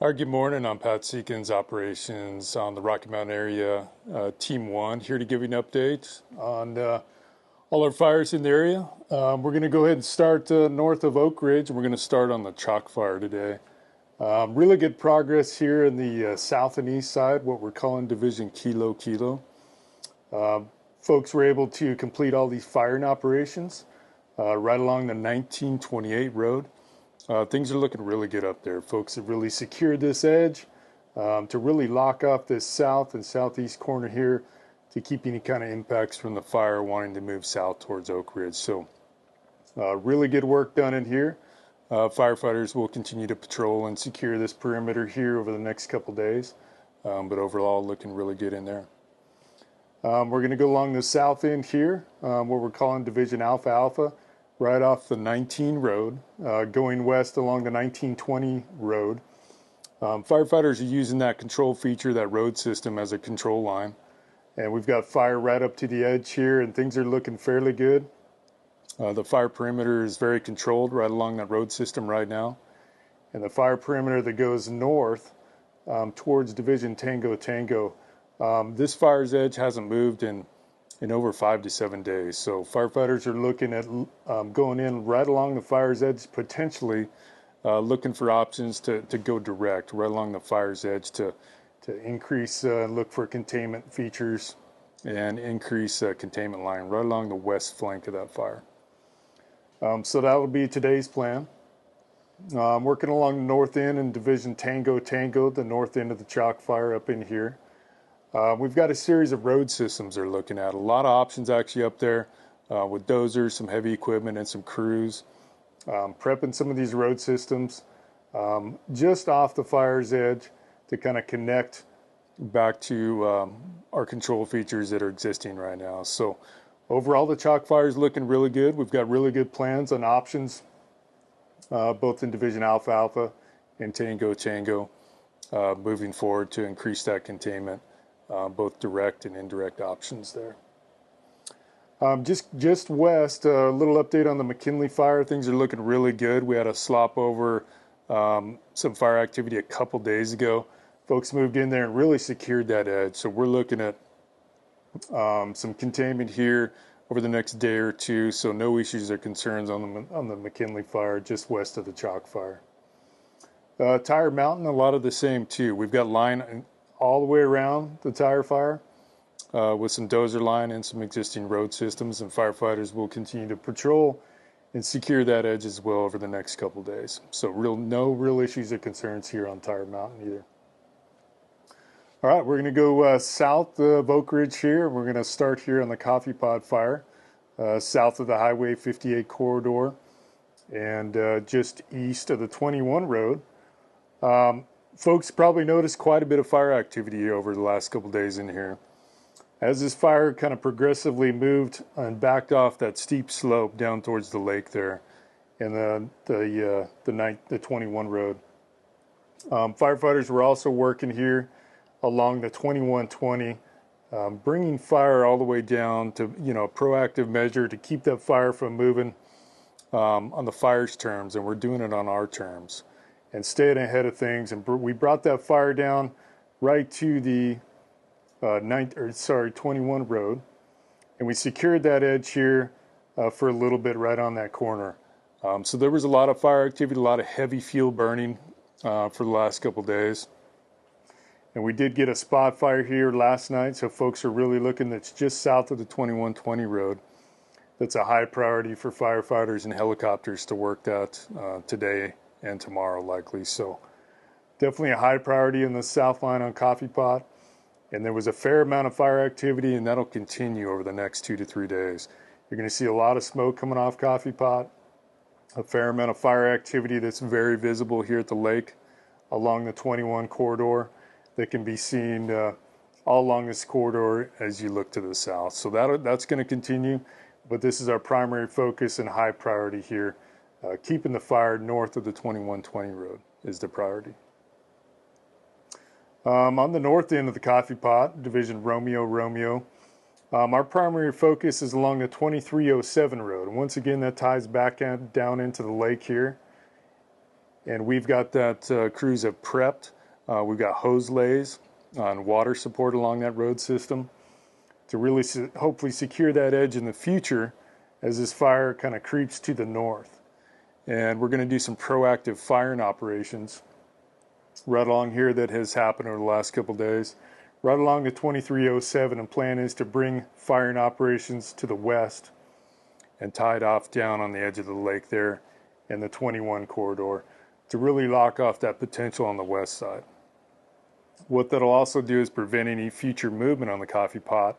All right, good morning. I'm Pat Seekins, operations on the Rocky Mountain area, Team 1, here to give you an update on all our fires in the area. We're going to go ahead and start north of Oakridge, and we're going to start on the chalk fire today. Really good progress here in the south and east side, what we're calling Division Kilo Kilo. Folks were able to complete all these firing operations right along the 1928 road. Things are looking really good up there. Folks have really secured this edge to really lock off this south and southeast corner here to keep any kind of impacts from the fire wanting to move south towards Oakridge. So really good work done in here. Firefighters will continue to patrol and secure this perimeter here over the next couple days, but overall looking really good in there. We're going to go along the south end here, what we're calling Division Alpha Alpha, right off the 19 road, going west along the 1920 road. Firefighters are using that control feature, that road system, as a control line. And we've got fire right up to the edge here, and things are looking fairly good. The fire perimeter is very controlled right along that road system right now. And the fire perimeter that goes north towards Division Tango Tango, this fire's edge hasn't moved in over 5 to 7 days. So firefighters are looking at going in right along the fire's edge, potentially looking for options to go direct right along the fire's edge to increase, look for containment features and increase containment line right along the west flank of that fire. So that will be today's plan. I'm working along the north end in Division Tango Tango, the north end of the chalk fire up in here. We've got a series of road systems they're looking at. A lot of options actually up there with dozers, some heavy equipment, and some crews. Prepping some of these road systems just off the fire's edge to kind of connect back to our control features that are existing right now. So overall, the chalk fire is looking really good. We've got really good plans on options, both in Division Alpha Alpha and Tango Tango, moving forward to increase that containment. Both direct and indirect options there. Just west, a little update on the McKinley fire. Things are looking really good. We had a slop over some fire activity a couple days ago. Folks moved in there and really secured that edge. So we're looking at some containment here over the next day or two. So no issues or concerns on the McKinley fire just west of the chalk fire. Tire Mountain, a lot of the same too. We've got line all the way around the tire fire with some dozer line and some existing road systems, and firefighters will continue to patrol and secure that edge as well over the next couple days. So no real issues or concerns here on Tire Mountain either. All right, we're going to go south of Oakridge here. We're going to start here on the Coffee Pod fire, south of the Highway 58 corridor and just east of the 21 road. Folks probably noticed quite a bit of fire activity over the last couple days in here. As this fire kind of progressively moved and backed off that steep slope down towards the lake there in the 21 road. Firefighters were also working here along the 2120, bringing fire all the way down to, a proactive measure to keep that fire from moving on the fire's terms, and we're doing it on our terms. And staying ahead of things, and we brought that fire down right to the 21 road, and we secured that edge here for a little bit right on that corner. So there was a lot of fire activity, a lot of heavy fuel burning for the last couple days, and we did get a spot fire here last night. So folks are really looking. That's just south of the 2120 road. That's a high priority for firefighters and helicopters to work that today and tomorrow likely. So definitely a high priority in the south line on Coffee Pot. And there was a fair amount of fire activity, and that'll continue over the next 2 to 3 days. You're going to see a lot of smoke coming off Coffee Pot, a fair amount of fire activity that's very visible here at the lake along the 21 corridor that can be seen all along this corridor as you look to the south. So that's going to continue, but this is our primary focus and high priority here. Keeping the fire north of the 2120 road is the priority. On the north end of the Coffee Pot, Division Romeo, our primary focus is along the 2307 road. And once again, that ties back down into the lake here. And we've got that crews have prepped. We've got hose lays on water support along that road system to really hopefully secure that edge in the future as this fire kind of creeps to the north. And we're going to do some proactive firing operations right along here that has happened over the last couple days, right along the 2307. And plan is to bring firing operations to the west and tie it off down on the edge of the lake there in the 21 corridor to really lock off that potential on the west side. What that'll also do is prevent any future movement on the coffee pot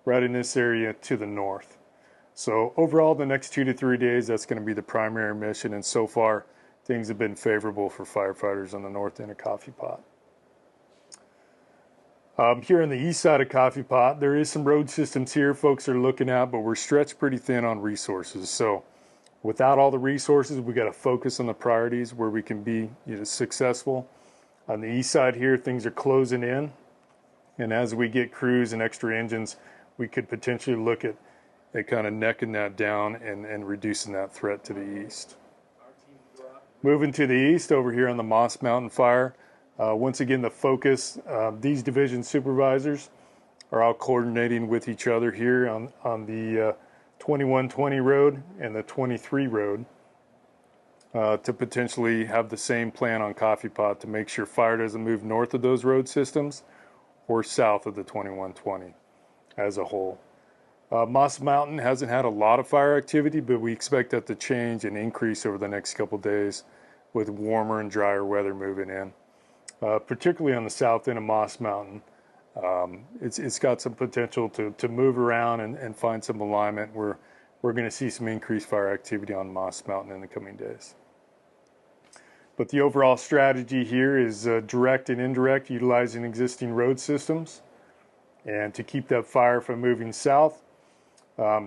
right in this area to the north. So overall, the next 2 to 3 days, that's going to be the primary mission. And so far, things have been favorable for firefighters on the north end of Coffee Pot. Here on the east side of Coffee Pot, there is some road systems here folks are looking at, but we're stretched pretty thin on resources. So without all the resources, we got to focus on the priorities where we can be successful. On the east side here, things are closing in. And as we get crews and extra engines, we could potentially look at kind of necking that down and reducing that threat to the east. Moving to the east over here on the Moss Mountain fire, once again the focus, these division supervisors are all coordinating with each other here on the 2120 road and the 23 road to potentially have the same plan on Coffee Pot to make sure fire doesn't move north of those road systems or south of the 2120 as a whole. Moss Mountain hasn't had a lot of fire activity, but we expect that to change and increase over the next couple days with warmer and drier weather moving in. Particularly on the south end of Moss Mountain, it's got some potential to move around and find some alignment. We're going to see some increased fire activity on Moss Mountain in the coming days. But the overall strategy here is direct and indirect, utilizing existing road systems, and to keep that fire from moving south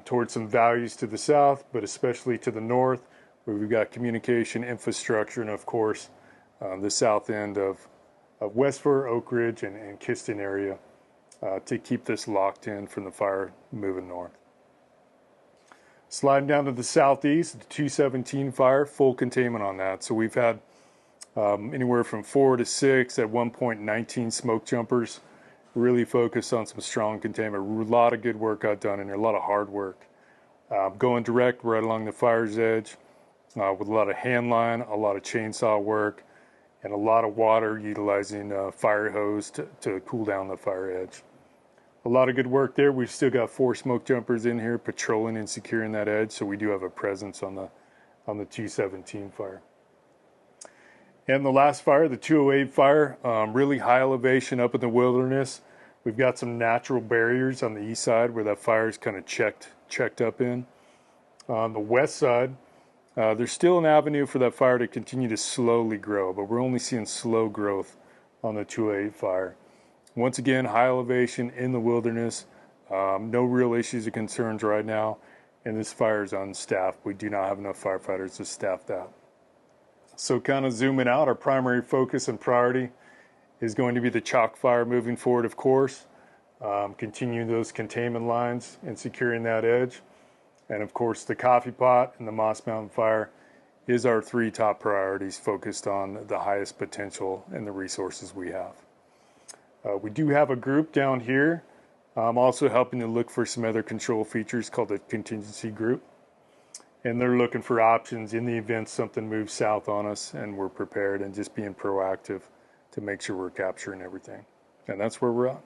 towards some values to the south, but especially to the north, where we've got communication infrastructure, and of course the south end of Westford, Oakridge, and Kiston area to keep this locked in from the fire moving north. Sliding down to the southeast, the 217 fire, full containment on that. So we've had anywhere from 4 to 6, at one point 19 smoke jumpers, really focused on some strong containment. A lot of good work got done in there, a lot of hard work. Going direct right along the fire's edge with a lot of hand line, a lot of chainsaw work, and a lot of water utilizing fire hose to cool down the fire edge. A lot of good work there. We've still got 4 smoke jumpers in here patrolling and securing that edge, so we do have a presence on the 217 fire. And the last fire, the 208 fire, really high elevation up in the wilderness. We've got some natural barriers on the east side where that fire is kind of checked up in. On the west side, there's still an avenue for that fire to continue to slowly grow, but we're only seeing slow growth on the 208 fire. Once again, high elevation in the wilderness, no real issues or concerns right now, and this fire is unstaffed. We do not have enough firefighters to staff that. So kind of zooming out, our primary focus and priority is going to be the chalk fire moving forward, of course, continuing those containment lines and securing that edge. And of course, the coffee pot and the Moss Mountain fire is our 3 top priorities focused on the highest potential and the resources we have. We do have a group down here also helping to look for some other control features called the contingency group. And they're looking for options in the event something moves south on us and we're prepared, and just being proactive to make sure we're capturing everything. And that's where we're at.